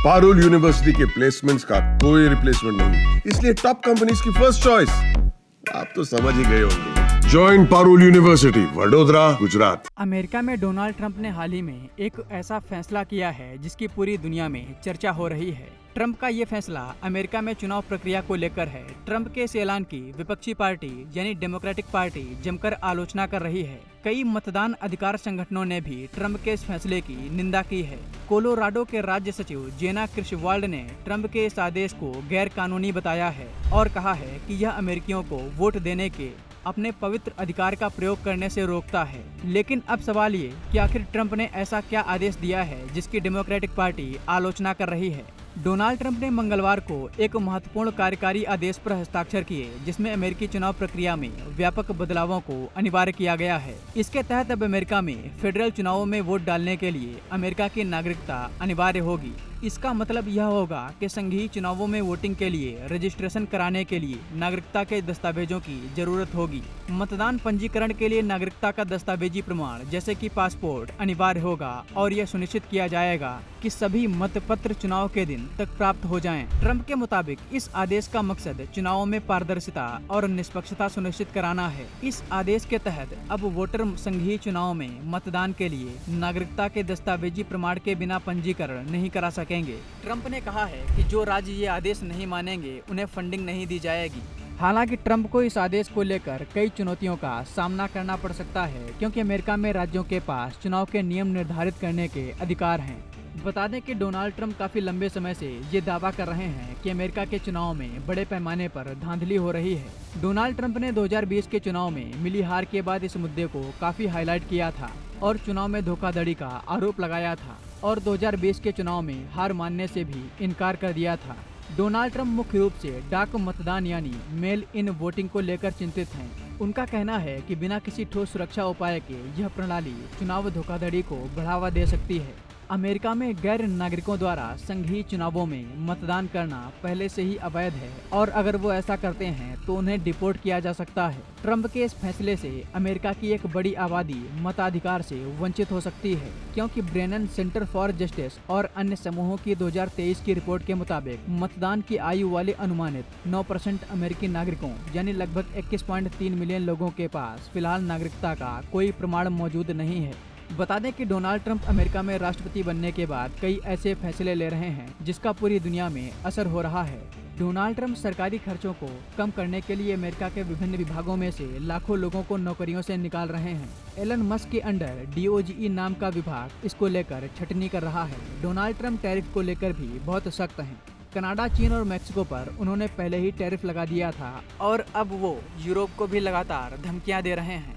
Parul university के placements का कोई रिप्लेसमेंट नहीं, इसलिए टॉप कंपनीज की फर्स्ट चॉइस। आप तो समझ ही गए होंगे। Join Parul university, Vadodara, Gujarat. America में डोनाल्ड ट्रंप ने हाल ही में एक ऐसा फैसला किया है जिसकी पूरी दुनिया में चर्चा हो रही है। ट्रंप का ये फैसला अमेरिका में चुनाव प्रक्रिया को लेकर है। ट्रंप के इस ऐलान की विपक्षी पार्टी यानी डेमोक्रेटिक पार्टी जमकर आलोचना कर रही है। कई मतदान अधिकार संगठनों ने भी ट्रंप के इस फैसले की निंदा की है। कोलोराडो के राज्य सचिव जेना क्रिशवाल्ड ने ट्रंप के इस आदेश को गैर कानूनी बताया है और कहा है कि यह अमेरिकियों को वोट देने के अपने पवित्र अधिकार का प्रयोग करने से रोकता है। लेकिन अब सवाल ये कि आखिर ट्रंप ने ऐसा क्या आदेश दिया है जिसकी डेमोक्रेटिक पार्टी आलोचना कर रही है। डोनाल्ड ट्रंप ने मंगलवार को एक महत्वपूर्ण कार्यकारी आदेश पर हस्ताक्षर किए जिसमें अमेरिकी चुनाव प्रक्रिया में व्यापक बदलावों को अनिवार्य किया गया है। इसके तहत अब अमेरिका में फेडरल चुनावों में वोट डालने के लिए अमेरिका की नागरिकता अनिवार्य होगी। इसका मतलब यह होगा कि संघीय चुनावों में वोटिंग के लिए रजिस्ट्रेशन कराने के लिए नागरिकता के दस्तावेजों की जरूरत होगी। मतदान पंजीकरण के लिए नागरिकता का दस्तावेजी प्रमाण जैसे कि पासपोर्ट अनिवार्य होगा और यह सुनिश्चित किया जाएगा कि सभी मतपत्र चुनाव के दिन तक प्राप्त हो जाएं। ट्रंप के मुताबिक इस आदेश का मकसद चुनावों में पारदर्शिता और निष्पक्षता सुनिश्चित कराना है। इस आदेश के तहत अब वोटर संघीय चुनाव में मतदान के लिए नागरिकता के दस्तावेजी प्रमाण के बिना पंजीकरण नहीं करा सकेंगे। ट्रंप ने कहा है कि जो राज्य ये आदेश नहीं मानेंगे उन्हें फंडिंग नहीं दी जाएगी। हालांकि ट्रंप को इस आदेश को लेकर कई चुनौतियों का सामना करना पड़ सकता है क्योंकि अमेरिका में राज्यों के पास चुनाव के नियम निर्धारित करने के अधिकार हैं। बता दें कि डोनाल्ड ट्रंप काफी लंबे समय से ये दावा कर रहे हैं कि अमेरिका के चुनाव में बड़े पैमाने पर धांधली हो रही है। डोनाल्ड ट्रंप ने 2020 के चुनाव में मिली हार के बाद इस मुद्दे को काफी हाईलाइट किया था और चुनाव में धोखाधड़ी का आरोप लगाया था और 2020 के चुनाव में हार मानने से भी इनकार कर दिया था। डोनाल्ड ट्रंप मुख्य रूप से डाक मतदान यानी मेल इन वोटिंग को लेकर चिंतित हैं। उनका कहना है कि बिना किसी ठोस सुरक्षा उपाय के यह प्रणाली चुनाव धोखाधड़ी को बढ़ावा दे सकती है। अमेरिका में गैर नागरिकों द्वारा संघीय चुनावों में मतदान करना पहले से ही अवैध है और अगर वो ऐसा करते हैं तो उन्हें डिपोर्ट किया जा सकता है। ट्रंप के इस फैसले से अमेरिका की एक बड़ी आबादी मताधिकार से वंचित हो सकती है क्योंकि ब्रेनन सेंटर फॉर जस्टिस और अन्य समूहों की 2023 की रिपोर्ट के मुताबिक मतदान की आयु वाले अनुमानित 9% अमेरिकी नागरिकों यानी लगभग 21.3 मिलियन लोगों के पास फिलहाल नागरिकता का कोई प्रमाण मौजूद नहीं है। बता दें कि डोनाल्ड ट्रंप अमेरिका में राष्ट्रपति बनने के बाद कई ऐसे फैसले ले रहे हैं जिसका पूरी दुनिया में असर हो रहा है। डोनाल्ड ट्रंप सरकारी खर्चों को कम करने के लिए अमेरिका के विभिन्न विभागों में से लाखों लोगों को नौकरियों से निकाल रहे हैं। एलन मस्क के अंडर DOGE नाम का विभाग इसको लेकर छटनी कर रहा है। डोनाल्ड ट्रंप टैरिफ को लेकर भी बहुत सख्त हैं। कनाडा, चीन और मैक्सिको पर उन्होंने पहले ही टैरिफ लगा दिया था और अब वो यूरोप को भी लगातार धमकियां दे रहे हैं।